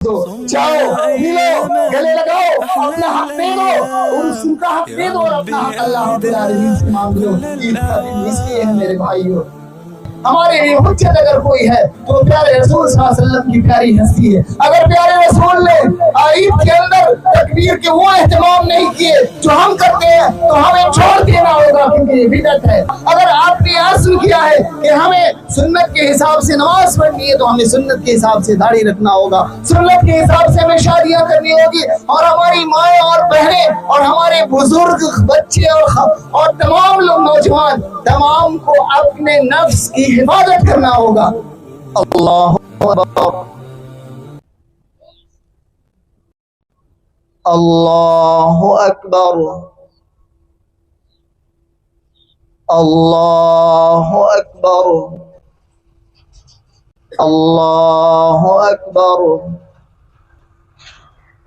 ہو، جاؤ ملو، گلے لگاؤ، اپنا حق دے دو، اور اس کا حق دے دو، اور اپنا حق اللہ رب العالمین سے مانگ لو۔ عید کا دن اس لیے ہے میرے بھائیو، ہمارے لیے حجت اگر کوئی ہے تو پیارے رسول صلی اللہ علیہ وسلم کی پیاری ہستی ہے۔ اگر پیارے رسول نے عید کے اندر تکبیر کے وہ اہتمام نہیں کیے جو ہم کرتے ہیں تو ہمیں چھوڑ دینا ہوگا، کیونکہ یہ بدعت ہے۔ اگر آپ نے عزم کیا ہے کہ ہمیں سنت کے حساب سے نماز پڑھنی ہے تو ہمیں سنت کے حساب سے داڑھی رکھنا ہوگا، سنت کے حساب سے ہمیں شادیاں کرنی ہوگی، اور ہماری مائیں اور بہنیں اور ہمارے بزرگ، بچے اور تمام لوگ، نوجوان تمام کو اپنے نفس کی حفاظت کرنا ہوگا۔ اللہ اکبر، اللہ اکبر، اللہ اکبر، اللہ اکبر،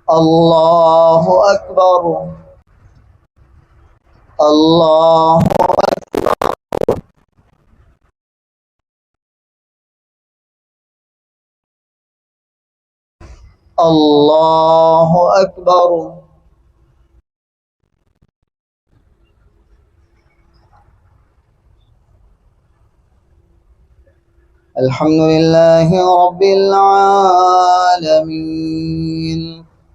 اللہ اکبر، اللہ اللہ اکبر۔ الحمد للہ رب العالمین،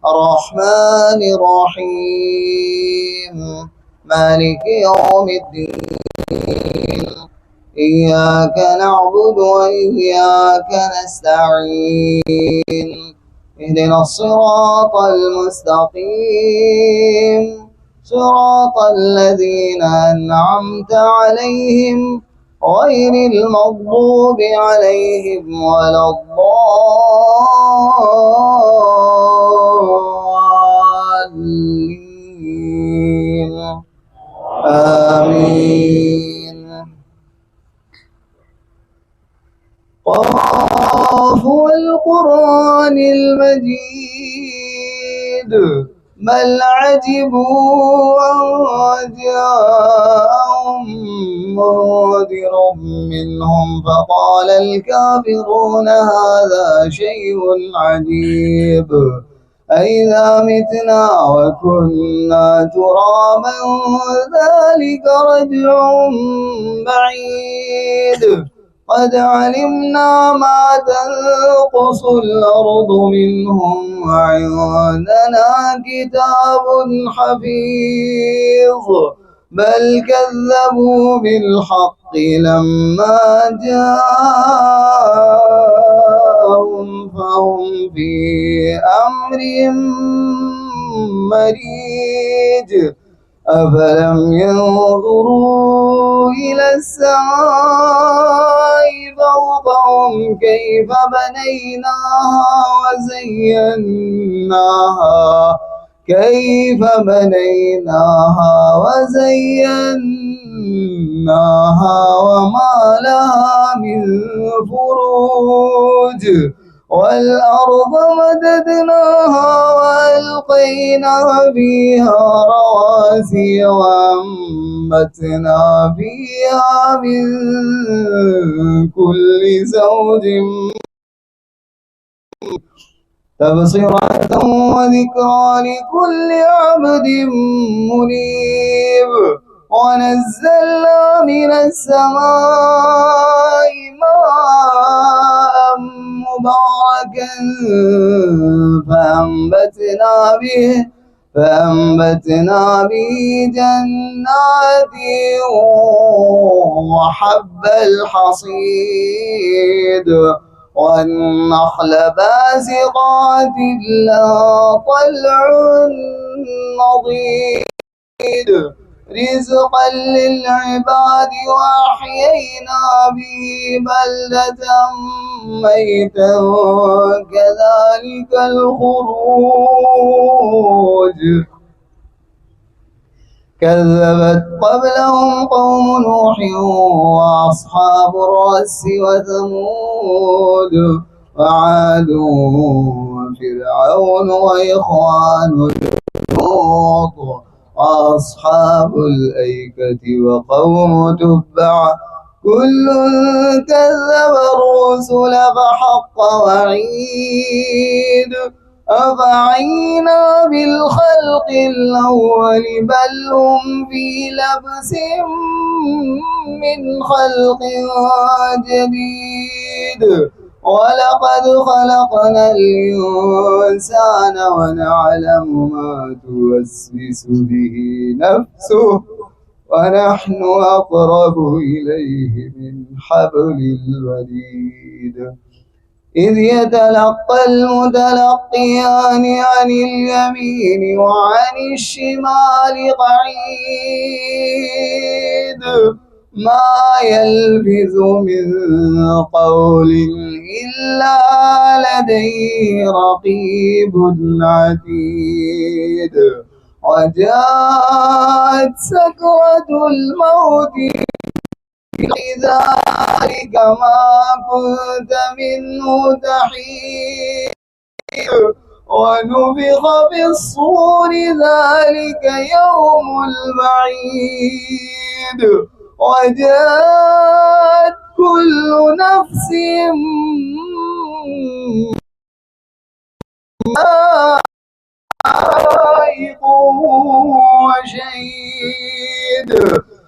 الرحمن الرحیم، مالک یوم الدین، ایاک نعبد وإیاک نستعین، اهدنا الصراط المستقیم، صراط الذین انعمت علیہم غیر المغضوب علیہم ولا الضالین، آمین۔ قاف والقرآن المجید، بل عجبوا أن جاءهم منذر منهم فقال الكافرون هذا شيء عجيب أإذا متنا وكنا ترابا ذلك رجع بعيد قد علمنا ما تنقص الأرض منهم وعندنا كتاب حفيظ بل كذبوا بالحق لما جاءهم فهم في أمر مريج أفلم ينظروا إلى السماء فوقهم كيف بنيناها وزيناها وما لها من فروج والأرض مددناها وألقينا فيها رواسي وأنبتنا فيها من كل زوج تبصرة وذكرى لكل عبد منيب ونزلنا من السماء ماء مباركا فأنبتنا به جنات وحب الحصيد والنخل باسقات لها طلع نضيد رزقا للعباد وأحيينا به بلدة ميتا كذلك الخروج كذبت قبلهم قوم نوح وأصحاب الرس وثمود وعاد وفرعون وإخوان لوط وأصحاب الأيكة وقوم تبع كل كذب الرسل فحق وعيد أفعينا بالخلق الأول بل هم في لبس من خلق جديد ولقد خلقنا الإنسان ونعلم ما توسوس به نفسه ونحن أقرب إليه من حبل الوريد إذ يتلقى المتلقيان عن اليمين وعن الشمال قعيد ما يلفظ من قول إلا لديه رقيب عتيد وجاءت سكرة الموت لذلك ما كنت منه تحيد ونفخ في الصور ذلك يوم الوعيد وجاءت كل نفس سائق وشهيد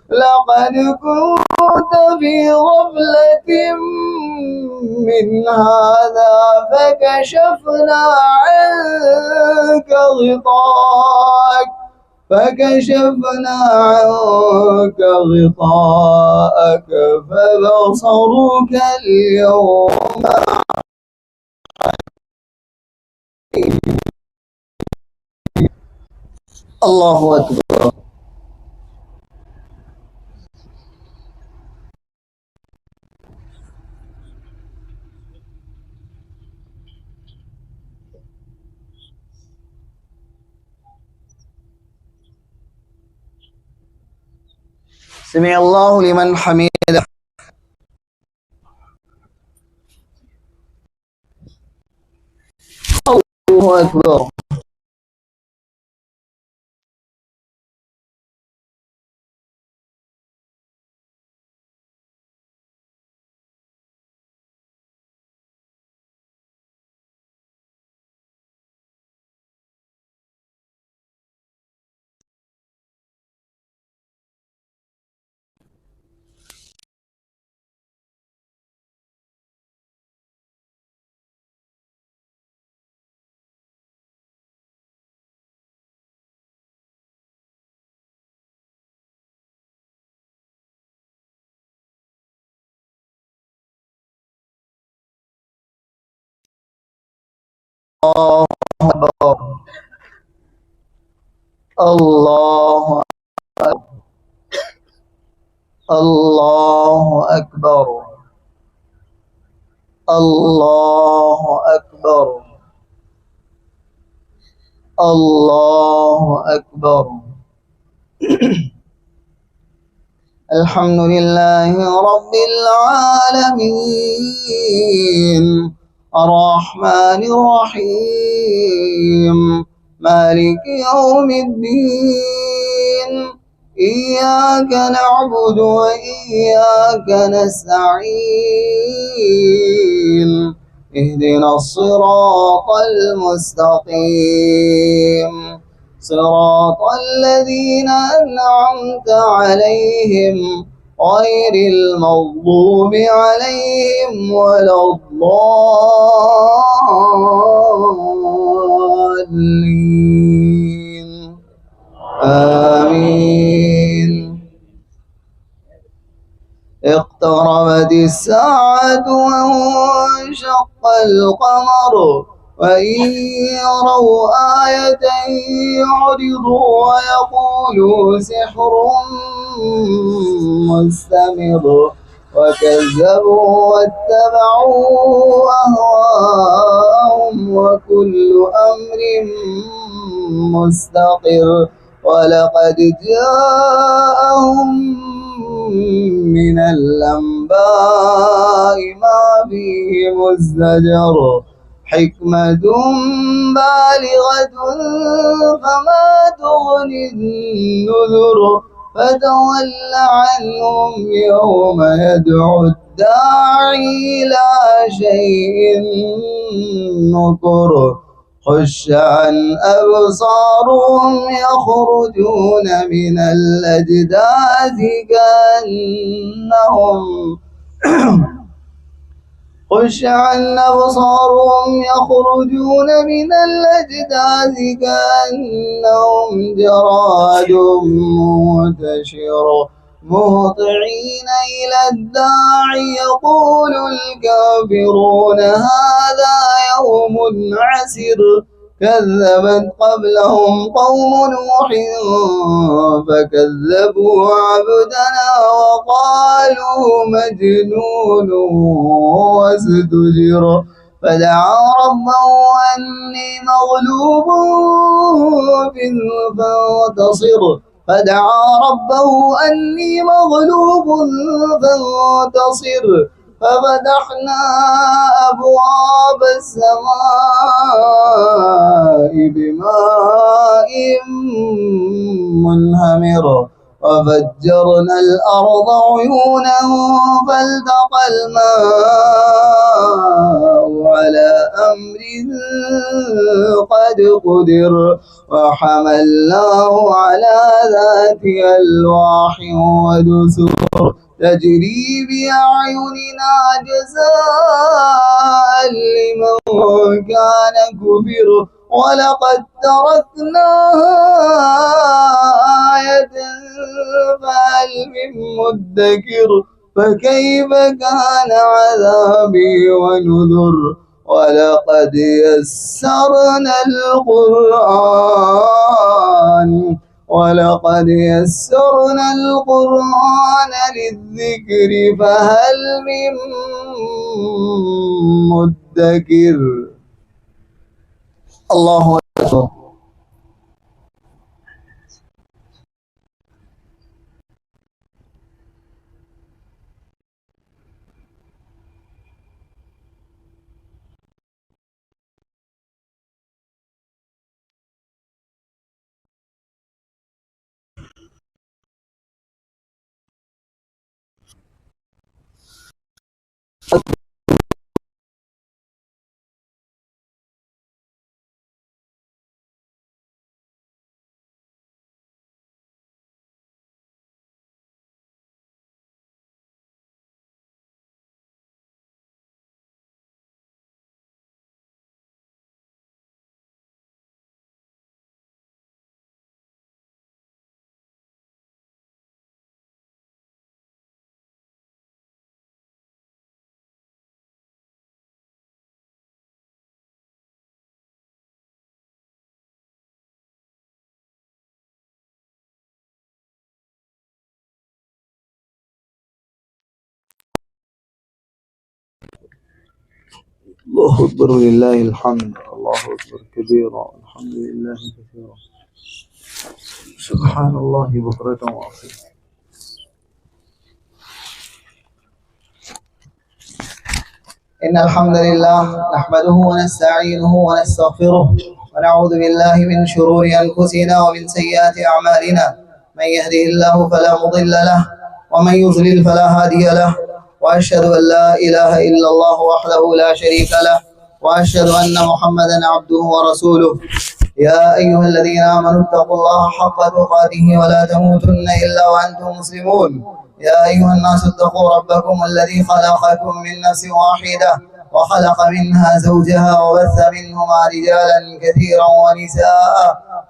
لقد كنت في غفلة من هذا فكشفنا عنك غطاءك فبصرك اليوم الله أكبر. سمع الله لمن حمده. الله أكبر. الله أكبر. الله أكبر. الله أكبر. الله أكبر. الحمد لله رب العالمين الرحمن الرحيم مالك يوم الدين إياك نعبد وإياك نستعين اهدنا الصراط المستقيم صراط الذين أنعمت عليهم غير المغضوب عليهم ولا الضالين آمين. اقتربت الساعة وانشق القمر وإن يروا آية يعرضوا ويقولوا سحر مستمر وكذبوا واتبعوا أهواءهم وكل أمر مستقر ولقد جاءهم من الأنباء ما فيه مزدجر حكمة بالغة فما تغني النذر فتول عنهم يوم يدعو الداعي إلى شيء نكر خش عن أبصارهم يخرجون من الأجداث كأنهم خش عن أبصارهم يخرجون من الأجداث كأنهم جراد منتشر مهطعين إلى الداعي يقول الكافرون هذا يوم عسر كذبت قبلهم قوم نوح فكذبوا عبدنا وقالوا مجنون وازدجر فدعا ربه أني مغلوب فانتصر فدعا ربه أني مغلوب فانتصر ففتحنا أبواب السماء بماء منهمر وفجرنا الأرض عيونا فالتقى الماء على أمر قد قدر وحملناه على ذات ألواح ودسر تجري بأعيننا جزاء لمن كان كفر ولقد تركناها آية فهل من مدكر فكيف كان عذابي ونذر ولقد يسرنا القرآن للذكر فهل من مدكر. الله أكبر. الله أكبر ولله الحمد. الله أكبر كبيرا الحمد لله كثيرا سبحان الله بكرة وأصيلا. إن الحمد لله نحمده ونستعينه ونستغفره ونعوذ بالله من شرور أنفسنا ومن سيئات أعمالنا من يهده الله فلا مضل له ومن يضلل فلا هادي له وأشهد أن لا إله إلا الله وحده لا شريك له وأشهد أن محمدا عبده ورسوله. يا أيها الذين آمنوا اتقوا الله حق تقاته ولا تموتن إلا وأنتم مسلمون. يا أيها الناس اتقوا ربكم الذي خلقكم من نفس واحدة وخلق منها زوجها وبث منهما رجالا كثيرا ونساء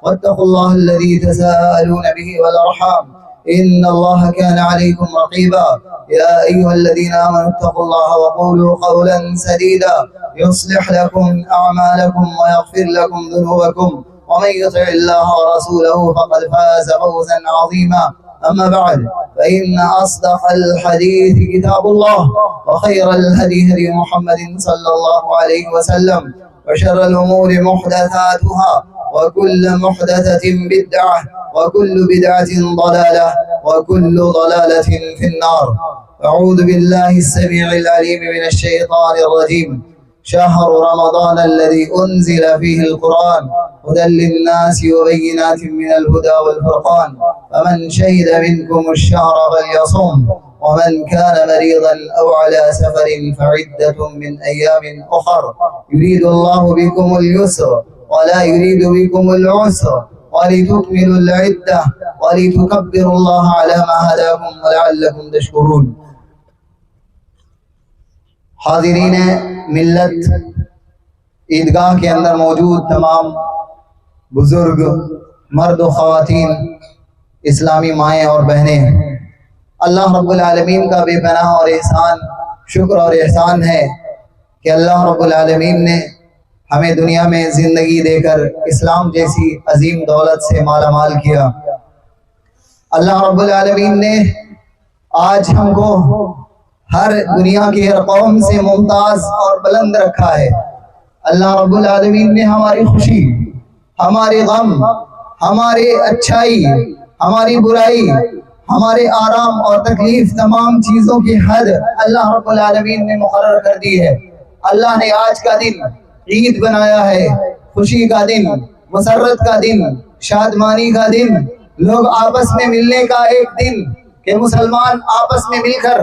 واتقوا الله الذي تساءلون به والأرحام إن الله كان عليكم رقيبا. يا أيها الذين آمنوا اتقوا الله وقولوا قولا سديدا يصلح لكم أعمالكم ويغفر لكم ذنوبكم ومن يطع الله ورسوله فقد فاز فوزا عظيما. أما بعد فإن أصدق الحديث كتاب الله وخير الهدي هدي محمد صلى الله عليه وسلم وشر الأمور محدثاتها وكل محدثة بدعة وكل بدعة ضلالة وكل ضلالة في النار. أعوذ بالله السميع العليم من الشيطان الرجيم. شهر رمضان الذي أنزل فيه القرآن هدى للناس وبينات من الهدى والفرقان فمن شهد منكم الشهر فليصم ومن كان مريضا أو على سفر فعدة من أيام أخر يريد الله بكم اليسر ولا يريد بكم العسر ولتكملوا العدة ولتكبروا الله على ما هداكم ولعلكم تشكرون. حاضرین ملت، عیدگاہ کے اندر موجود تمام بزرگ مرد و خواتین، اسلامی مائیں اور بہنیں، اللہ رب العالمین کا بے پناہ اور احسان، شکر اور احسان ہے کہ اللہ رب العالمین نے ہمیں دنیا میں زندگی دے کر اسلام جیسی عظیم دولت سے مالا مال کیا۔ اللہ رب العالمین نے آج ہم کو ہر دنیا کی ہر قوم سے ممتاز اور بلند رکھا ہے۔ اللہ رب العالمین نے ہماری خوشی، ہمارے غم، ہمارے اچھائی، ہماری برائی، ہمارے آرام اور تکلیف، تمام چیزوں کی حد اللہ رب العالمین نے مقرر کر دی ہے۔ اللہ نے آج کا دن عید بنایا ہے، خوشی کا دن، مسرت کا دن، شادمانی کا دن، لوگ آپس میں ملنے کا ایک دن کہ مسلمان آپس میں مل کر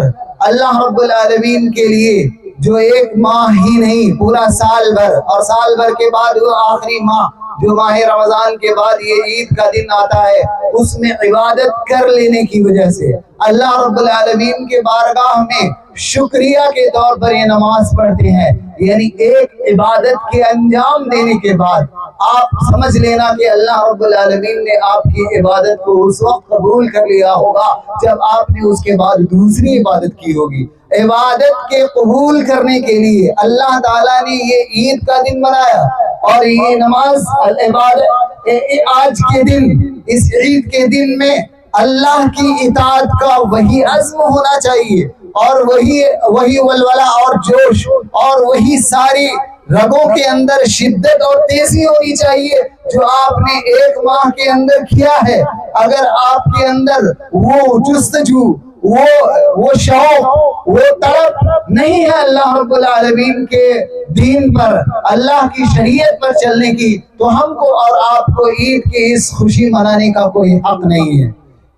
اللہ رب العالمین کے لیے جو ایک ماہ ہی نہیں پورا سال بھر، اور سال بھر کے بعد وہ آخری ماہ جو ماہ رمضان کے بعد یہ عید کا دن آتا ہے، اس میں عبادت کر لینے کی وجہ سے اللہ رب العالمین کے بارگاہ میں شکریہ کے طور پر یہ نماز پڑھتے ہیں۔ یعنی ایک عبادت کے انجام دینے کے بعد آپ سمجھ لینا کہ اللہ رب العالمین نے آپ کی عبادت کو اس وقت قبول کر لیا ہوگا جب آپ نے اس کے بعد دوسری عبادت کی ہوگی۔ عبادت کے قبول کرنے کے لیے اللہ تعالیٰ نے یہ عید کا دن بنایا، اور یہ نماز عبادت آج کے دن، اس عید کے دن میں اللہ کی اطاعت کا وہی عزم ہونا چاہیے، اور وہی ولولہ اور جوش، اور وہی ساری رگوں کے اندر شدت اور تیزی ہونی چاہیے جو آپ نے ایک ماہ کے اندر کیا ہے۔ اگر آپ کے اندر وہ جستجو، وہ شوق، وہ طلب نہیں ہے اللہ رب العالمین کے دین پر، اللہ کی شریعت پر چلنے کی، تو ہم کو اور آپ کو عید کی اس خوشی منانے کا کوئی حق نہیں ہے۔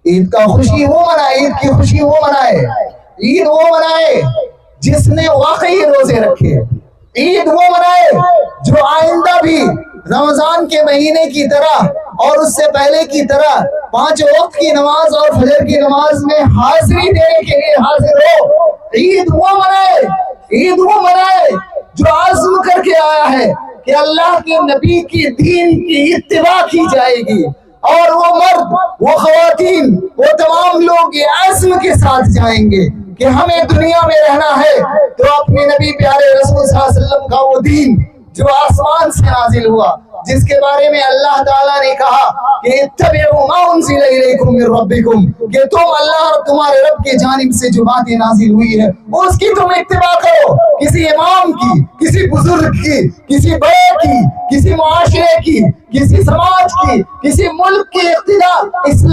عید کا خوشی وہ منائے، عید کی خوشی وہ منائے، عید وہ منائے جس نے واقعی روزے رکھے، عید وہ منائے جو آئندہ بھی رمضان کے مہینے کی طرح اور اس سے پہلے کی طرح 5 وقت کی نماز اور فجر کی نماز میں حاضری دینے کے لیے حاضر ہو۔ عید وہ منائے، عید وہ منائے جو عزم کر کے آیا ہے کہ اللہ کے نبی کی دین کی اتباع کی جائے گی، اور وہ مرد، وہ خواتین، وہ تمام لوگ یہ عزم کے ساتھ جائیں گے کہ ہمیں دنیا میں رہنا ہے تو اپنے نبی پیارے رسول صلی اللہ علیہ وسلم کا وہ دین جو آسمان سے نازل ہوا، جس کے بارے میں اللہ تعالیٰ نے کہا کہ اتبعوا ما انزل الیکم من ربکم، کہ تم اللہ اور تمہارے رب کی جانب سے جو باتیں نازل ہوئی ہے اس کی تم اتباع کرو۔ کسی امام کی، کسی بزرگ کی، کسی بڑے کی، کسی معاشرے کی، کسی سماج کی، کسی ملک کی اقتدا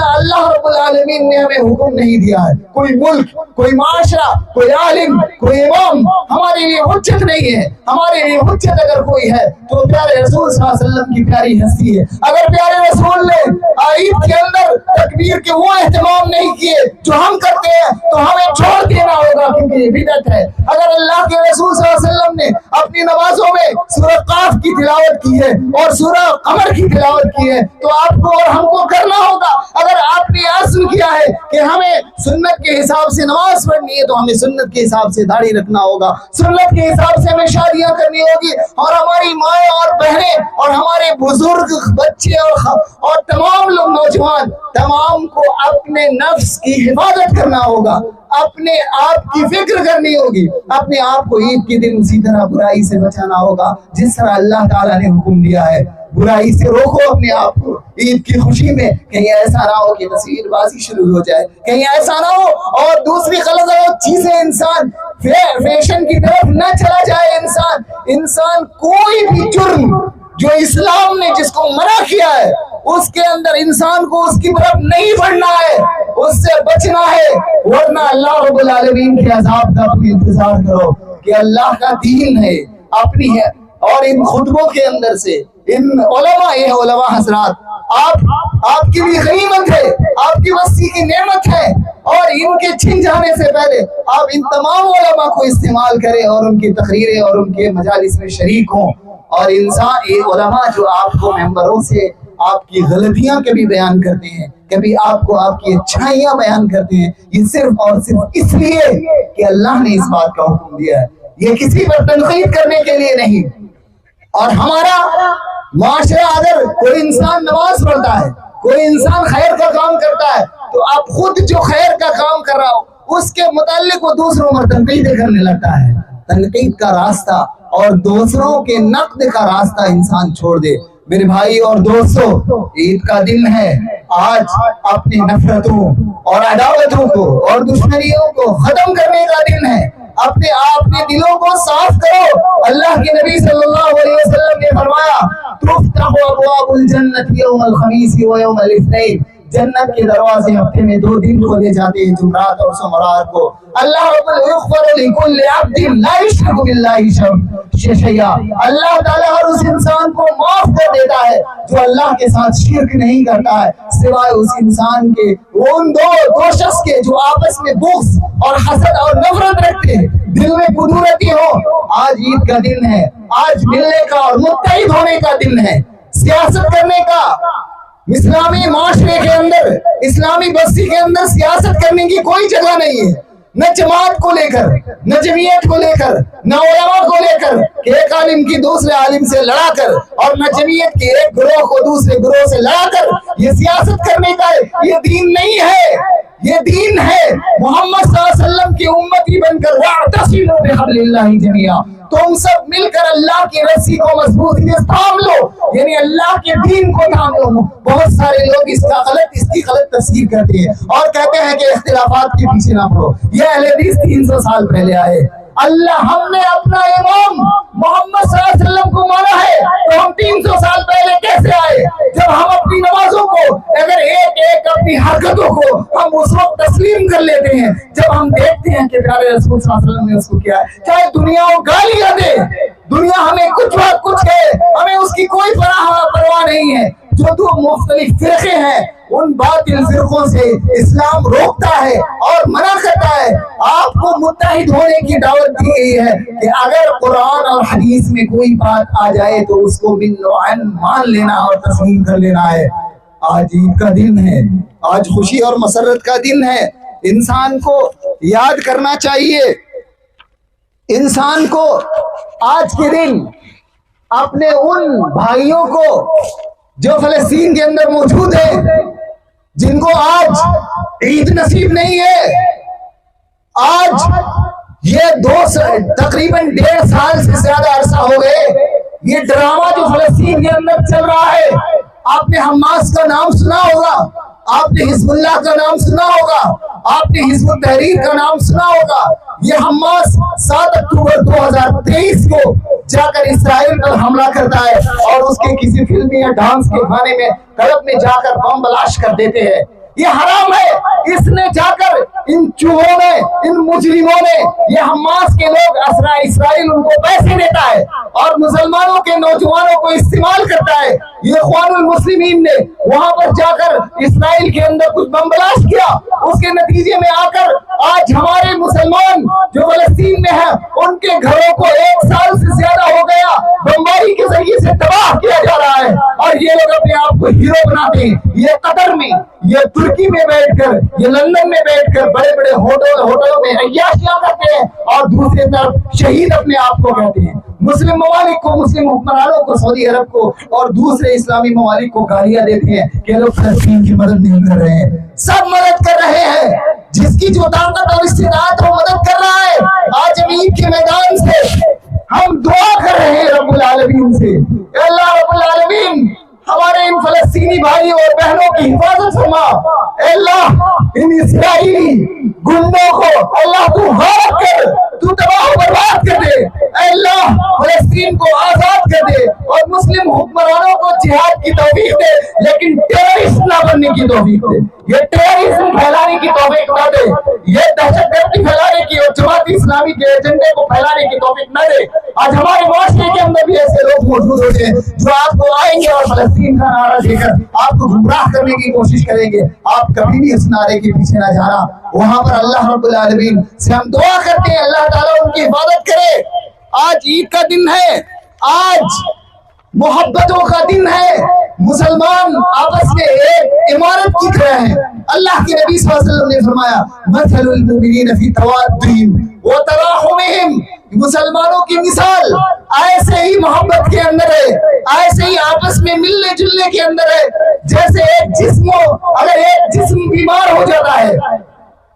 اللہ رب العالمین نے ہمیں حکم نہیں دیا ہے۔ کوئی ملک، کوئی معاشرہ، کوئی عالم، کوئی امام ہمارے لیے حجت نہیں ہے۔ ہمارے لیے حجت اگر کوئی ہے تو پیارے رسول صلی اللہ علیہ وسلم کی پیاری ہستی ہے۔ اگر پیارے رسول نے عید کے اندر تکبیر کے وہ اہتمام نہیں کیے جو ہم کرتے ہیں تو ہمیں چھوڑ دینا ہوگا، کیونکہ یہ بدعت ہے۔ اگر اللہ کے رسول صلی اللہ علیہ وسلم نے اپنی نمازوں میں سورہ قاف کی تلاوت کی ہے اور سورہ قمر کی تلاوت کی ہے تو آپ کو اور ہم کو کرنا ہوگا۔ اگر آپ نے عزم کیا ہے کہ ہمیں سنت کے حساب سے نماز پڑھنی ہے تو ہمیں سنت کے حساب سے داڑھی رکھنا ہوگا، سنت کے حساب سے ہمیں شادیاں کرنی ہوگی، اور ہماری مائیں اور بہنیں اور ہمارے بزرگ، بچے اور تمام لوگ، نوجوان، تمام کو اپنے نفس کی حفاظت کرنا ہوگا، اپنے آپ کی فکر کرنی ہوگی، اپنے آپ کو عید کے دن اسی طرح برائی سے بچانا ہوگا جس طرح اللہ تعالیٰ نے حکم دیا ہے۔ برائی سے روکو اپنے آپ کو عید کی خوشی میں، کہیں ایسا نہ ہو کہ تصویر بازی شروع ہو جائے، کہیں ایسا نہ ہو اور دوسری غلط چیزیں انسان فیشن کی طرف نہ چلا جائے۔ انسان کوئی بھی جرم جو اسلام نے جس کو منع کیا ہے اس کے اندر انسان کو اس کی طرف نہیں بڑھنا ہے، اس سے بچنا ہے، ورنہ اللہ رب العالمین کے عذاب کا تم انتظار کرو کہ اللہ کا دین ہے اپنی ہے۔ اور ان خطبوں کے اندر سے ان علماء، یہ علماء حضرات آپ کے لیے غنیمت ہے، آپ کی وسیع کی نعمت ہے، اور ان کے چھن جانے سے پہلے آپ ان تمام علماء کو استعمال کریں اور ان کی تقریریں اور ان کے مجالس میں شریک ہوں. اور انسان یہ علماء جو آپ کو ممبروں سے آپ کی غلطیاں کبھی بیان کرتے ہیں، کبھی آپ کو آپ کی اچھائیاں بیان کرتے ہیں، یہ صرف اور صرف اس لیے کہ اللہ نے اس بات کا حکم دیا ہے، یہ کسی پر تنقید کرنے کے لیے نہیں. اور ہمارا معاشرہ، اگر کوئی انسان نماز پڑھتا ہے، کوئی انسان خیر کا کام کرتا ہے، تو آپ خود جو خیر کا کام کر رہا ہو اس کے متعلق وہ دوسروں پر تنقید کرنے لگتا ہے. تنقید کا راستہ اور دوسروں کے نقد کا راستہ انسان چھوڑ دے. میرے بھائی اور دوستو، عید کا دن ہے. آج اپنی نفرتوں اور عداوتوں کو اور دشمنیوں کو ختم کرنے کا دن ہے. اپنے دلوں کو صاف کرو. اللہ کے نبی صلی اللہ علیہ وسلم نے فرمایا، تفتح ابواب الجنت یوم الخمیس و یوم الاثنین. جنت کے دروازے ہفتے میں 2 دن کھولے جاتے ہیں، جمعرات اور سمرات کو. اللہ رب یغفر لکل عبد لا یشرک باللہ شیئا. اللہ تعالیٰ ہر اس انسان کو معاف کر دیتا ہے جو اللہ کے ساتھ شرک نہیں کرتا ہے، سوائے اس انسان کے ان دو شخص کے جو آپس میں بغض اور حسد اور نفرت رکھتے ہیں، دل میں کدورتی ہو. آج عید کا دن ہے، آج ملنے کا اور متحد ہونے کا دن ہے، سیاست کرنے کا. اسلامی معاشرے کے اندر، اسلامی بستی کے اندر سیاست کرنے کی کوئی جگہ نہیں ہے، نہ جماعت کو لے کر، نہ جمعیت کو لے کر، نہ علماء کو لے کر کہ ایک عالم کی دوسرے عالم سے لڑا کر، اور نہ جمعیت کے ایک گروہ کو دوسرے گروہ سے لڑا کر. یہ سیاست کرنے کا یہ دین نہیں ہے، یہ دین ہے محمد صلی اللہ علیہ وسلم کی امتی بن کر واعتصموا بحبل اللہ جميعا. تم سب مل کر اللہ کی رسی کو مضبوطی سے تھام لو، یعنی اللہ کے دین کو تھام لو. بہت سارے لوگ اس کی غلط تفسیر کرتے ہیں اور کہتے ہیں کہ اختلافات کے پیچھے نہ پڑو. یہ اہل حدیث 300 سال پہلے آئے. ہم نے اپنا امام محمد صلی اللہ علیہ وسلم کو مانا ہے، تو ہم 300 سال پہلے کیسے آئے؟ جب ہم اپنی نمازوں کو، اگر ایک اپنی حرکتوں کو ہم اس وقت تسلیم کر لیتے ہیں جب ہم دیکھتے ہیں کہ پیارے رسول صلی اللہ علیہ وسلم نے اس کو کیا ہے. چاہے دنیا کو گالیاں دے، دنیا ہمیں کچھ ہے، ہمیں اس کی کوئی پرواہ نہیں ہے. جو 2 مختلف فرقے ہیں، ان باطل فرقوں سے اسلام روکتا ہے اور منع کرتا ہے. آپ کو متحد ہونے کی دعوت دی گئی ہے کہ اگر قرآن اور حدیث میں کوئی بات آ جائے تو اس کو بالعین مان لینا اور تسلیم کر لینا ہے. آج عید کا دن ہے، آج خوشی اور مسرت کا دن ہے. انسان کو یاد کرنا چاہیے، انسان کو آج کے دن اپنے ان بھائیوں کو جو فلسطین کے اندر موجود ہیں، جن کو آج عید نصیب نہیں ہے، آج یہ تقریباً 1.5 سال سے زیادہ عرصہ ہو گئے یہ ڈرامہ جو فلسطین کے اندر چل رہا ہے. آپ نے حماس کا نام سنا ہوگا، آپ نے حزب اللہ کا نام سنا ہوگا، آپ نے حزب التحریر کا نام سنا ہوگا. یہ حماس 7 اکتوبر 2023 کو جا کر اسرائیل پر حملہ کرتا ہے اور اس کے کسی فلم یا ڈانس کے گانے میں کلب میں جا کر بم بلاش کر دیتے ہیں. یہ حرام ہے. اس نے جا کر ان چوہوں نے، ان مجرموں نے، یہ حماس کے لوگ، اسرائیل ان کو پیسے دیتا ہے اور مسلمانوں کے نوجوانوں کو استعمال کرتا ہے. یہ اخوان المسلمین نے وہاں پر جا کر اسرائیل کے اندر کچھ بم بلاش کیا. اس کے نتیجے میں آ کر آج ہمارے مسلمان جو فلسطین میں ہیں ان کے گھروں کو 1 سال سے زیادہ ہو گیا بمباری کے ذریعے سے تباہ کیا جا رہا ہے. اور یہ لوگ اپنے آپ کو ہیرو بناتے ہیں. یہ قطر میں، یہ ترکی میں بیٹھ کر، یہ لندن میں بیٹھ کر بڑے بڑے ہوٹلوں میں عیاشیاں کرتے ہیں اور دوسری طرف شہید اپنے آپ کو کہتے ہیں. مسلم ممالک کو، مسلم حکمرانوں کو، سعودی عرب کو اور دوسرے اسلامی ممالک کو گالیاں دیتے ہیں کہ لوگ فلسطین کی مدد نہیں کر رہے ہیں. سب مدد کر رہے ہیں، جس کی جو طاقت اور استطاعت وہ مدد کر رہا ہے. آج امید کے میدان سے ہم دعا کر رہے ہیں رب العالمین سے، اے اللہ رب العالمین ہمارے ان فلسطینی بھائی اور بہنوں کی حفاظت فرما. اے اللہ ان اسرائیلی گنڈوں کو اللہ تو غارت کر، تو تباہ و برباد کر دے. اے اللہ فلسطین کو آزاد کر دے اور مسلم حکمرانوں کو جہاد کی توفیق دے، لیکن ٹیررسٹ نہ بننے کی توفیق دے، یہ ٹیررزم پھیلانے کی توفیق نہ دے، یہ دہشت گردی پھیلانے کی اور جماعت اسلامی کے ایجنڈے کو پھیلانے کی توفیق نہ دے۔ آج ہمارے معاشرے کے اندر بھی ایسے لوگ موجود ہوتے ہیں جو آپ کو آئیں گے اور فلسطین کا نعرہ دے کر آپ کو گمراہ کرنے کی کوشش کریں گے۔ آپ کبھی بھی اس نعرے کے پیچھے نہ جانا۔ وہاں پر اللہ رب العالمین سے ہم دعا کرتے ہیں اللہ تعالیٰ ان کی حفاظت کرے۔ آج عید کا دن ہے، آج محبتوں کا دن ہے، مسلمان آپس میں ایک عمارت کی طرح ہیں۔ اللہ کے نبی صلی اللہ علیہ وسلم نے فرمایا مثل المؤمنین فی توادہم وتراحمہم، مسلمانوں کی مثال ایسے ہی محبت کے اندر ہے، ایسے ہی آپس میں ملنے جلنے کے اندر ہے، جیسے ایک جسم اگر ایک جسم بیمار ہو جاتا ہے،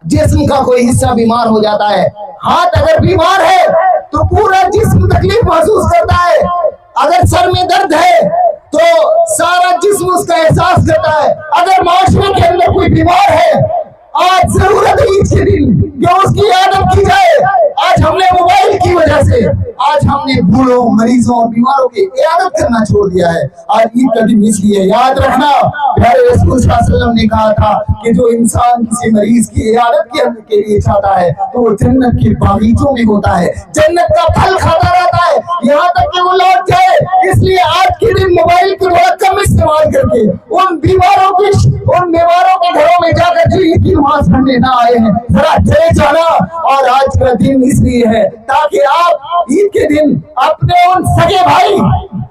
جسم کا کوئی حصہ بیمار ہو جاتا ہے، ہاتھ اگر بیمار ہے تو پورا جسم تکلیف محسوس کرتا ہے، اگر سر میں درد ہے تو سارا جسم اس کا احساس کرتا ہے۔ اگر معاشرے کے اندر کوئی بیمار ہے، آج ضرورت ہے اس کے دن کہ اس کی عیادت کی جائے۔ آج ہم نے موبائل کی وجہ سے آج ہم نے بوڑھوں مریضوں اور بیماروں کی عیادت کرنا چھوڑ دیا ہے۔ آج عید کا دن اس لیے یاد رکھنا، پیارے رسول صلی اللہ علیہ وسلم نے کہا تھا کہ جو انسان کسی مریض کی عیادت کے لیے چاہتا ہے تو وہ جنت کے باغیچوں میں ہوتا ہے، جنت کا پھل کھاتا رہتا ہے یہاں تک کہ وہ لوٹ جائے۔ اس لیے آج کے دن موبائل کو بڑا کم استعمال کر کے ان بیماروں کے گھروں میں جا کر جو عید کی نماز پڑھنے نہ آئے ہیں ذرا چلے جانا۔ اور آج کا دن اس لیے ہے تاکہ آپ عید کے دن اپنے ان سگے بھائی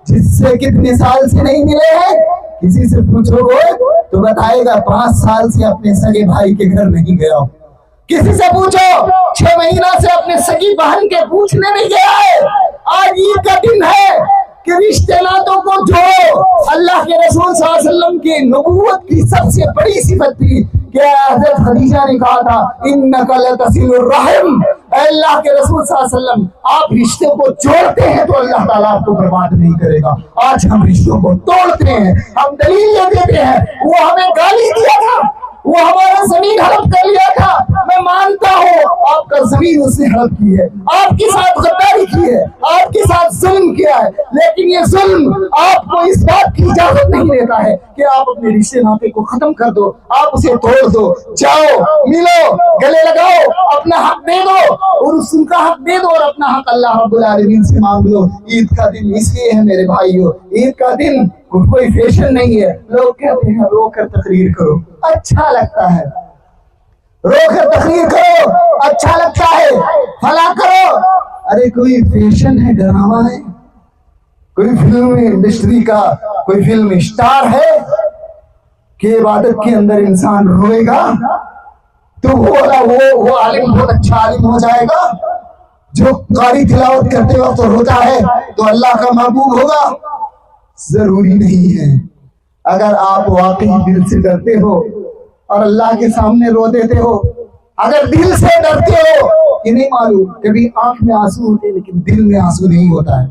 جس سے کتنے سال سے نہیں ملے ہیں، کسی سے پوچھو گے تو بتائے گا 5 سال سے اپنے سگے بھائی کے گھر نہیں گیا ہوں۔ کسی سے پوچھو 6 مہینہ سے اپنے سگی بہن کے پوچھنے نہیں گیا ہے۔ آج عید کا دن ہے کہ رشتے ناتوں کو جوڑو۔ اللہ کے رسول صلی اللہ علیہ وسلم کی نبوت کی سب سے بڑی صفت تھی کہ حضرت خدیجہ نے کہا تھا انک لتصل الرحم، اے اللہ کے رسول صلی اللہ علیہ وسلم آپ رشتوں کو جوڑتے ہیں تو اللہ تعالیٰ آپ کو برباد نہیں کرے گا۔ آج ہم رشتوں کو توڑتے ہیں، ہم دلیل یہ دیتے ہیں وہ ہمیں گالی دیا تھا، وہ ہمارا زمین ہڑپ کر لیا تھا، میں مانتا ہوں آپ کا زمین اس نے ہڑپ کی ہے، آپ کے ساتھ غداری کی ہے، آپ کے ساتھ ظلم کیا ہے، لیکن یہ ظلم آپ کو اس بات کی اجازت نہیں دیتا ہے کہ آپ اپنے رشتے ناطے کو ختم کر دو، آپ اسے توڑ دو۔ جاؤ ملو، گلے لگاؤ، اپنا حق دے دو اور اس کا حق دے دو اور اپنا حق اللہ رب العالمین سے مانگ لو۔ عید کا دن اس لیے ہے میرے بھائیو، عید کا دن کوئی فیشن نہیں ہے۔ لوگ کہتے ہیں رو کر تقریر کرو، اچھا لگتا ہے، رو کر تقریر کرو اچھا لگتا ہے، فلاں کرو، ارے کوئی فیشن ہے، ڈرامہ ہے، کوئی فلم انڈسٹری کا کوئی فلم اسٹار ہے کہ عبادت کے اندر انسان روئے گا تو وہ عالم بہت اچھا عالم ہو جائے گا، جو قاری تلاوت کرتے وقت روتا ہے تو اللہ کا محبوب ہوگا؟ ضروری نہیں ہے۔ اگر آپ واقعی دل سے ڈرتے ہو اور اللہ کے سامنے رو دیتے ہو، اگر دل سے ڈرتے ہو، یہ نہیں معلوم کبھی آنکھ میں آنسو ہوتے لیکن دل میں آنسو نہیں ہوتا ہے،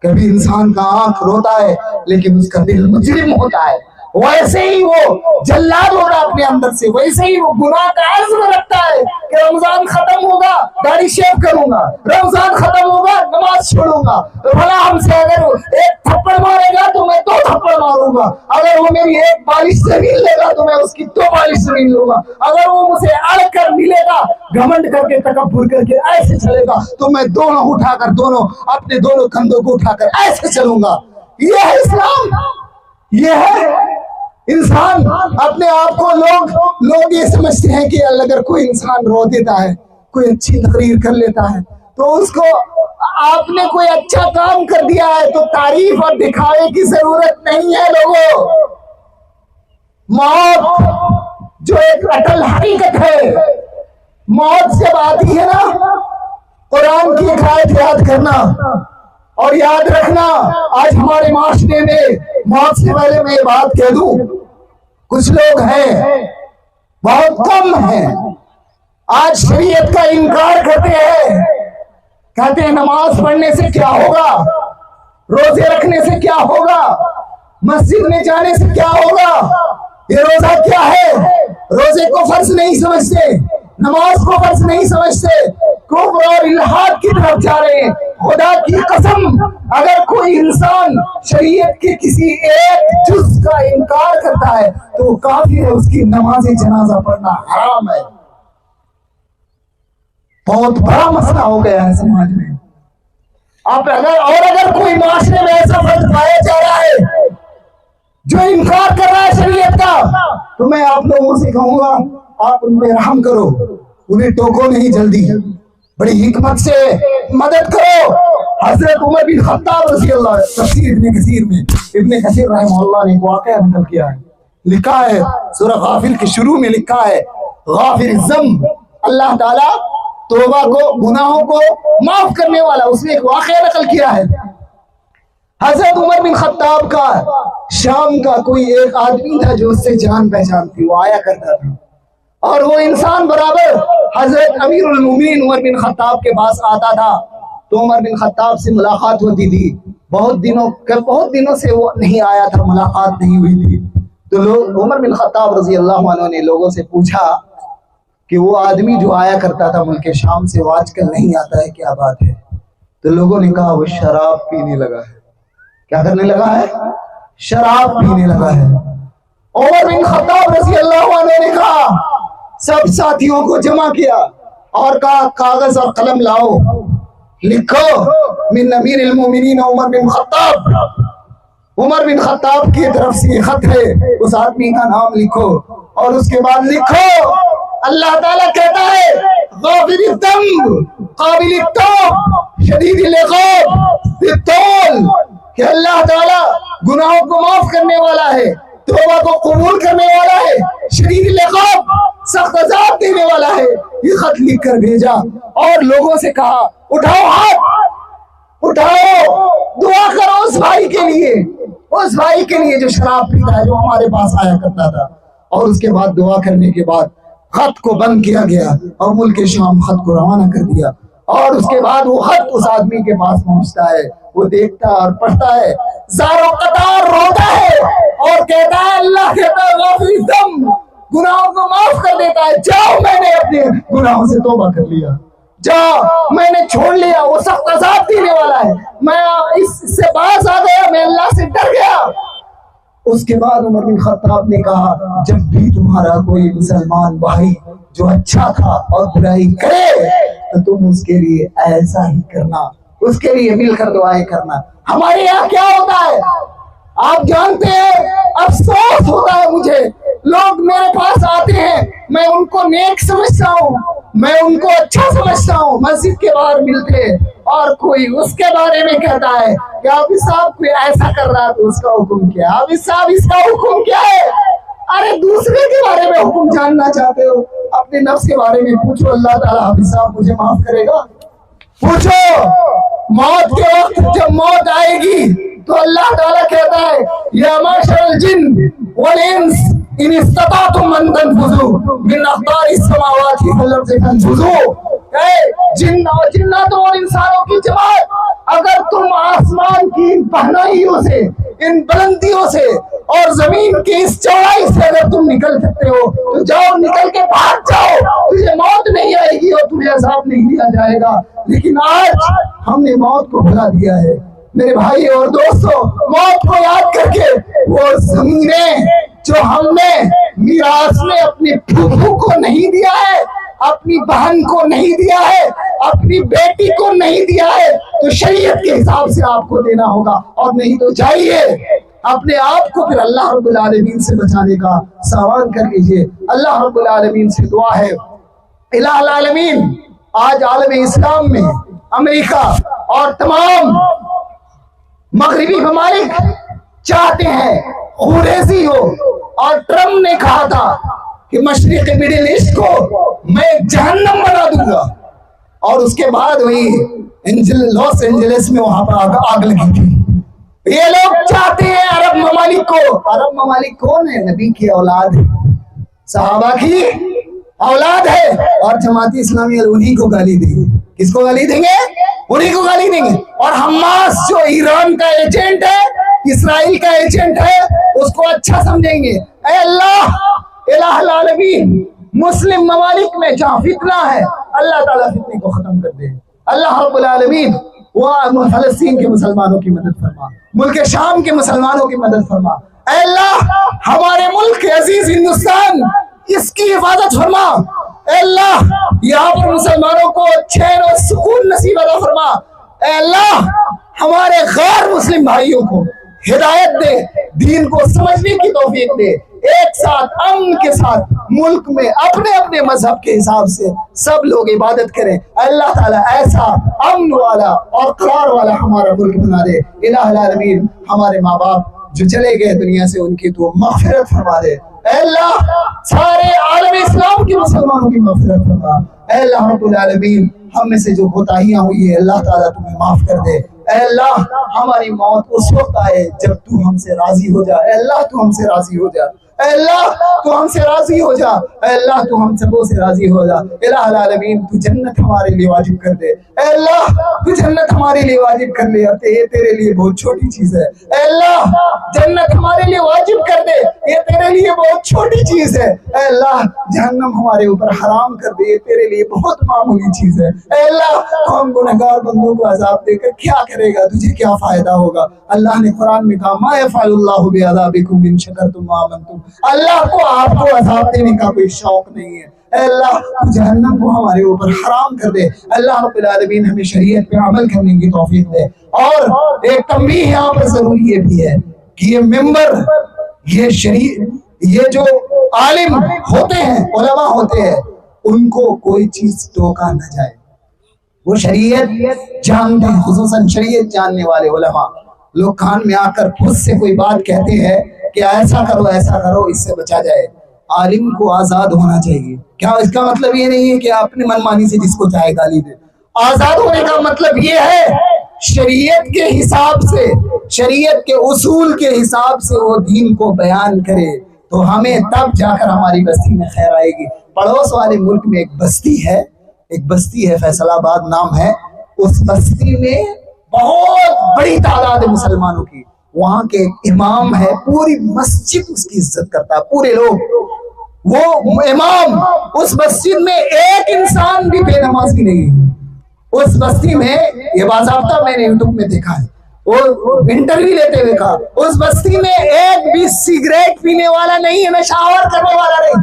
کبھی انسان کا آنکھ روتا ہے لیکن اس کا دل مجرم ہوتا ہے، ویسے ہی وہ جلاد ہوگا اپنے اندر سے، ویسے ہی وہ گناہ کا عزم رکھتا ہے کہ رمضان ختم ہوگا داڑھی شیو کروں گا، رمضان ختم ہوگا نماز چھوڑوں گا، تو بھلا ہم سے اگر ایک تھپڑ مارے گا تو میں 2 تھپڑ ماروں گا، اگر وہ میری 1 بالش زمین لے گا تو میں اس کی 2 بالش زمین لوں گا، اگر وہ مجھے اڑ کر ملے گا گھمنڈ کر کے تکبر کر کے ایسے چلے گا تو میں دونوں اٹھا کر اپنے دونوں کندھوں کو اٹھا کر ایسے چلوں گا۔ یہ ہے اسلام، یہ ہے انسان۔ اپنے آپ کو لوگ یہ سمجھتے ہیں کہ اگر کوئی انسان رو دیتا ہے، کوئی اچھی تقریر کر لیتا ہے تو اس کو آپ نے کوئی اچھا کام کر دیا ہے تو تعریف اور دکھاوے کی ضرورت نہیں ہے۔ لوگوں، موت جو ایک اٹل حقیقت ہے، موت جب آتی ہے نا، قرآن کی ایک آیت یاد کرنا اور یاد رکھنا۔ آج ہمارے معاشرے میں موت سے پہلے میں یہ بات کہہ دوں، کچھ لوگ ہیں، بہت کم ہیں، آج شریعت کا انکار کرتے ہیں، کہتے ہیں نماز پڑھنے سے کیا ہوگا، روزے رکھنے سے کیا ہوگا، مسجد میں جانے سے کیا ہوگا، یہ روزہ کیا ہے، روزے کو فرض نہیں سمجھتے، نماز کو فرض نہیں سمجھتے, کفر اور الحاد کی طرف جا رہے ہیں. خدا کی قسم اگر کوئی انسان شریعت کے کسی ایک جز کا انکار کرتا ہے تو وہ کافر ہے, اس کی نماز جنازہ پڑھنا حرام ہے. بہت بڑا مسئلہ ہو گیا ہے سماج میں. اگر کوئی معاشرے میں ایسا فرد پایا جا رہا ہے جو انکار کر رہا ہے شریعت کا, تو میں آپ لوگوں سے کہوں گا آپ ان پہ رحم کرو, انہیں ٹوکو نہیں, جلدی بڑی حکمت سے مدد کرو. حضرت عمر بن خطاب رضی اللہ عنہ, تفسیر ابن کثیر میں ابن کثیر رحمہ اللہ نے ایک واقعہ نقل کیا ہے. لکھا ہے سورہ غافر کے شروع میں لکھا ہے غافر الذنب, اللہ تعالیٰ توبہ کو, گناہوں کو معاف کرنے والا. اس نے ایک واقعہ نقل کیا ہے. حضرت عمر بن خطاب کا شام کا کوئی ایک آدمی تھا جو اس سے جان پہچان تھی, وہ آیا کرتا تھا, اور وہ انسان برابر حضرت امیر المومنین عمر بن خطاب کے پاس آتا تھا. تو عمر بن خطاب سے ملاقات ہوتی تھی. بہت دنوں سے وہ نہیں آیا تھا, ملاقات نہیں ہوئی تھی. تو عمر بن خطاب رضی اللہ عنہ نے لوگوں سے پوچھا کہ وہ آدمی جو آیا کرتا تھا ملک شام سے, وہ آج کل نہیں آتا ہے, کیا بات ہے؟ تو لوگوں نے کہا وہ شراب پینے لگا ہے. کیا کرنے لگا ہے؟ شراب پینے لگا ہے. عمر بن خطاب رضی اللہ عنہ نے کہا, سب ساتھیوں کو جمع کیا اور کہا کاغذ اور قلم لاؤ, لکھو من امیر المومنین عمر بن خطاب. عمر بن خطاب کی طرف سے خط ہے, اس آدمی کا نام لکھو, اور اس کے بعد لکھو اللہ تعالیٰ کہتا ہے غافر الذنب قابل التوب شدید العقاب بالطول, کہ اللہ تعالیٰ گناہوں کو معاف کرنے والا ہے, توبہ کو قبول کرنے والا ہے, شدید العقاب سخت عذاب دینے والا ہے. یہ خط لکھ کر بھیجا اور لوگوں سے کہا اٹھاؤ ہاتھ, اٹھاؤ, دعا کرو اس بھائی کے لیے, اس بھائی کے لیے جو شراب پیتا ہے, جو ہمارے پاس آیا کرتا تھا. اور اس کے بعد دعا کرنے کے بعد خط کو بند کیا گیا اور ملک شام خط کو روانہ کر دیا. اور اس کے بعد وہ خط اس آدمی کے پاس پہنچتا ہے, وہ دیکھتا اور پڑھتا ہے, زار و قطار روتا ہے اور کہتا ہے, اللہ کہتا ہے غافر الذنب, گناہوں کو معاف کر دیتا ہے, جاؤ میں نے اپنے گناہوں سے توبہ کر لیا, جاؤ میں نے چھوڑ لیا, وہ سخت عذاب دینے والا ہے, میں اس سے باز آ گیا, میں اللہ سے ڈر گیا. اس کے بعد عمر بن خطاب نے کہا جب بھی تمہارا کوئی مسلمان بھائی جو اچھا تھا اور برائی کرے تو تم اس کے لیے ایسا ہی کرنا, اس کے لیے مل کر دعائیں کرنا. ہمارے یہاں کیا ہوتا ہے آپ جانتے ہیں, افسوس ہوتا ہے مجھے, لوگ میرے پاس آتے ہیں, میں ان کو نیک سمجھتا ہوں, میں ان کو اچھا سمجھتا ہوں, مسجد کے باہر ملتے ہیں اور کوئی اس کے بارے میں کہتا ہے کہ حافظ صاحب کوئی ایسا کر رہا تو اس کا حکم کیا ہے, حافظ صاحب اس کا حکم کیا ہے. ارے دوسرے کے بارے میں حکم جاننا چاہتے ہو, اپنے نفس کے بارے میں پوچھو, اللہ تعالیٰ حافظ صاحب مجھے معاف کرے گا؟ پوچھو. موت کے وقت جب موت آئے گی تو اللہ تعالیٰ کہتا ہے یا معشر الجن والانس ان استطعتم ان تنفذوا من اقطار السماوات والارض فانفذوا. جن اور جناتوں اور انسانوں کی جماعت, اگر تم آسمان کی ان پہنائیوں سے, ان بلندیوں سے اور زمین کی اس چوڑائی سے اگر تم نکل سکتے ہو تو جاؤ, نکل کے بھاگ جاؤ, تجھے موت نہیں آئے گی اور تمہیں عذاب نہیں دیا جائے گا. لیکن آج ہم نے موت کو بھلا دیا ہے. میرے بھائی اور دوستو, موت کو یاد کر کے وہ زمینیں جو ہم نے میراث میں اپنے پھوپھو کو نہیں دیا ہے, اپنی بہن کو نہیں دیا ہے, اپنی بیٹی کو نہیں دیا ہے, تو شریعت کے حساب سے آپ کو دینا ہوگا, اور نہیں تو جائیے اپنے آپ کو پھر اللہ رب العالمین سے بچانے کا سامان کر لیجئے. اللہ رب العالمین سے دعا ہے, الہ العالمین آج عالم اسلام میں امریکہ اور تمام مغربی ممالک چاہتے ہیں خوریزی ہو, اور ٹرمپ نے کہا تھا کہ مشرق مڈل ایسٹ کو میں جہنم بنا دوں گا, اور اس کے بعد وہی لاس اینجلس میں وہاں پر آگ لگی تھی. یہ لوگ چاہتے ہیں عرب ممالک کو, عرب ممالک کون ہے؟ نبی کی اولاد ہے, صحابہ کی اولاد ہے, اور جماعت اسلامی انہی کو گالی دیں گے. کس کو گالی دیں گے؟ انہی کو گالی دیں گے. اور حماس جو ایران کا ایجنٹ ہے, اسرائیل کا ایجنٹ ہے, اس کو اچھا سمجھیں گے. اے اللہ الہ العالمین, مسلم ممالک میں جہاں فتنہ ہے اللہ تعالیٰ فتنے کو ختم کر دے. اللہ رب العالمین وہ فلسطین کے مسلمانوں کی مدد فرما, ملک شام کے مسلمانوں کی مدد فرما. اے اللہ ہمارے ملک عزیز ہندوستان اس کی حفاظت فرما. اے اللہ یہاں پر مسلمانوں کو چین اور سکون نصیب عطا فرما. اے اللہ ہمارے غیر مسلم بھائیوں کو ہدایت دے, دین کو سمجھنے کی توفیق دے, ایک ساتھ امن کے ساتھ ملک میں اپنے اپنے مذہب کے حساب سے سب لوگ عبادت کریں. اللہ تعالیٰ ایسا امن والا اور قرار والا ہمارا ملک بنا دے. الہ العالمین ہمارے ماں باپ جو چلے گئے دنیا سے ان کی تو مغفرت فرما دے. اے اللہ سارے عالم اسلام کے مسلمانوں کی مغفرت فرما. اے اللہ رب العالمین ہم میں سے جو کوتاہیاں ہوئی ہے اللہ تعالیٰ تمہیں معاف کر دے. اے اللہ ہماری موت اس وقت آئے جب تو ہم سے راضی ہو جا. اے اللہ تو ہم سے راضی ہو جا. اے اللہ تو ہم سے راضی ہو جا. اے اللہ تو ہم سبوں سے راضی ہو جا. الہ العالمین تو جنت ہمارے لیے واجب کر دے. اے اللہ تو جنت ہمارے لیے واجب کر لے. یہ تیرے لیے بہت چھوٹی چیز ہے. اے اللہ جنت ہمارے لیے واجب کر دے, یہ تیرے لیے بہت چھوٹی چیز ہے. اے اللہ جہنم ہمارے اوپر حرام کر دے, یہ تیرے لیے بہت معمولی چیز ہے. اے اللہ تو ہم گنہگار بندوں کو عذاب دے کر کیا کرے گا, تجھے کیا فائدہ ہوگا. اللہ نے قرآن میں کہا ما یفعل اللہ بعذابکم ان شکرتم وآمنتم. اللہ کو آپ کو عذاب دینے کا کوئی شوق نہیں ہے. اے اللہ تو جہنم کو ہمارے اوپر حرام کر دے. اللہ رب العالمین ہمیں شریعت پہ عمل کرنے کی توفیق دے. اور ایک تنبیہ یہاں پر ضروری یہ بھی ہے کہ یہ ممبر یہ جو عالم ہوتے ہیں, علماء ہوتے ہیں, ان کو کوئی چیز ٹوکا نہ جائے. وہ شریعت جانتے ہیں, خصوصاً شریعت جاننے والے علماء لوگ کان میں آ کر خود سے کوئی بات کہتے ہیں کہ ایسا کرو اس سے بچا جائے. عالم کو آزاد ہونا چاہیے. کیا اس کا مطلب یہ نہیں ہے کہ اپنی من مانی سے جس کو چاہے گالی دے. آزاد ہونے کا مطلب یہ ہے شریعت کے حساب سے, شریعت کے اصول کے حساب سے وہ دین کو بیان کرے, تو ہمیں تب جا کر ہماری بستی میں خیر آئے گی. پڑوس والے ملک میں ایک بستی ہے فیصل آباد نام ہے. اس بستی میں بہت بڑی تعداد ہے مسلمانوں کی. وہاں کے امام ہے, پوری مسجد اس کی عزت کرتا ہے, پورے لوگ. وہ امام اس مسجد میں ایک انسان بھی بے نمازی نہیں ہے. اس بستی میں یہ باضابطہ میں نے یوٹیوب میں دیکھا ہے, وہ انٹرویو لیتے ہوئے کہا اس بستی میں ایک بھی سگریٹ پینے والا نہیں ہے, نشہ کرنے والا نہیں.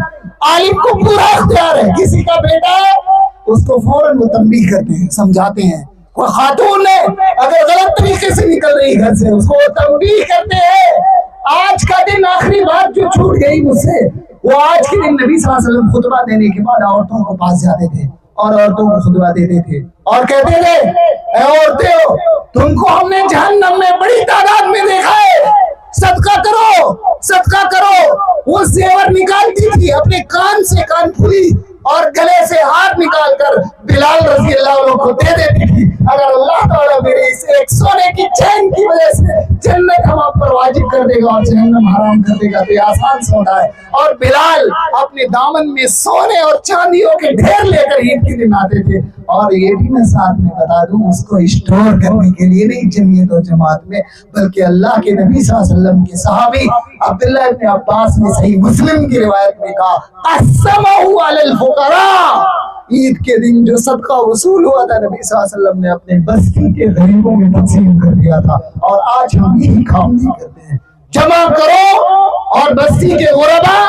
عالم کو پورا اختیار ہے. کسی کا بیٹا ہے اس کو فوراً وہ تنبیہ کرتے ہیں, سمجھاتے ہیں. کوئی خاتون ہے اگر غلط طریقے سے نکل رہی گھر سے اس کو تنبیہ کرتے ہیں. آج کا دن آخری بات جو چھوٹ گئی مجھ سے, وہ آج کے دن نبی صلی اللہ علیہ وسلم خطبہ دینے کے بعد عورتوں کو پاس جاتے تھے اور عورتوں کو خطبہ دیتے تھے اور کہتے تھے اے عورتیں ہو, تم کو ہم نے جہنم میں بڑی تعداد میں دیکھا ہے, صدقہ کرو. وہ زیور نکالتی تھی اپنے کان سے, کان پھلی, اور گلے سے ہاتھ نکال کر بلال رضی اللہ عنہ کو دے دیتی تھی. اگر اللہ تعالیٰ میرے اس ایک سونے کی چین کی وجہ سے جنت ہم آپ پر واجب کر دے گا اور جہنم حرام کر دے گا تو یہ آسان سودا ہے. اور بلال اپنے دامن میں سونے اور چاندیوں کے ڈھیر لے کر عید کے دن آتے تھے. اور یہ بھی میں ساتھ میں بتا دوں, اس کو اسٹور کرنے کے لیے نہیں جمعیت و جماعت میں, بلکہ اللہ کے نبی صلی اللہ علیہ وسلم کے صحابی عبداللہ ابن عباس نے صحیح مسلم کی روایت میں کہا قسمہ علی الفقراء, عید کے دن جو صدقہ وصول ہوا تھا نبی صلی اللہ علیہ وسلم نے اپنے بستی کے غریبوں میں تقسیم کر دیا تھا. اور آج ہم یہی کام نہیں کرتے ہیں. جمع کرو اور بستی کے غربا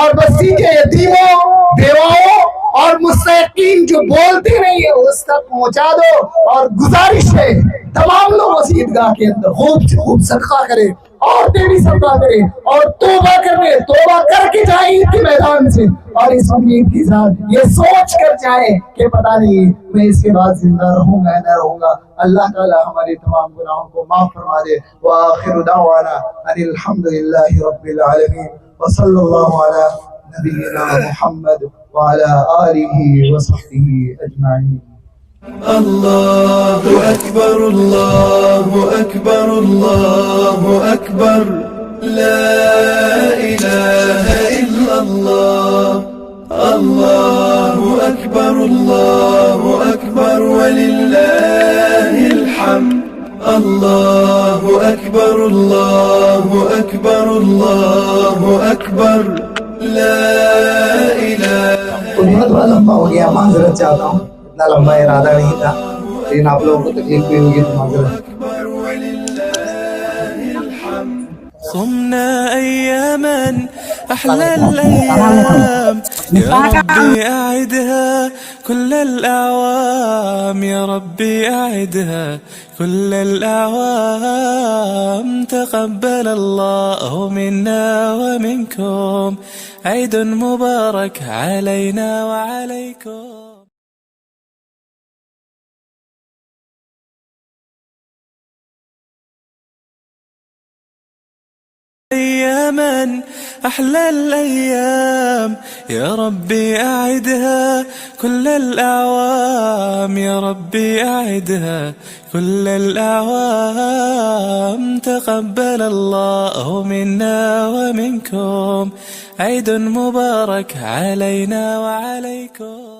اور بستی کے یتیموں, بیواؤں اور مستحقین جو بولتے نہیں ہے اس تک پہنچا دو. اور گزارش ہے تمام لوگ اس عیدگاہ کے اندر خوب صدقہ کرے, عورتیں بھی صدقہ کریں اور توبہ کر کے جائیں عید کے میدان سے, اور اس امید کے ساتھ یہ سوچ کر جائیں کہ پتہ نہیں میں اس کے بعد زندہ رہوں گا یا نہ رہوں گا. اللہ تعالی ہمارے تمام گناہوں کو معاف فرما دے. وآخر دعوانا ان الحمدللہ رب العالمین وصلی اللہ علی نبینا محمد وعلى آلہ وصحبہ اجمعین. اللہ اکبر اللہ اکبر اللہ اکبر لا الہ الا اللہ. اللہ اکبر وللہ الحمد. اللہ اکبر اللہ اکبر اللہ اکبر لا الہ تو بہت لمبا ہو گیا، معذرت چاہتا ہوں، اتنا لمبا ارادہ نہیں تھا، لیکن آپ لوگوں کو تکلیف بھی ہوگی تو معذرت۔ صمنا أياما أحلى الأيام، يا ربي أعدها كل الأعوام، يا ربي أعدها كل الأعوام. تقبل الله منا ومنكم، عيد مبارك علينا وعليكم. أياما أحلى الأيام، يا ربي أعدها كل الأعوام، يا ربي أعدها كل الأعوام. تقبل الله منا ومنكم، عيد مبارك علينا وعليكم.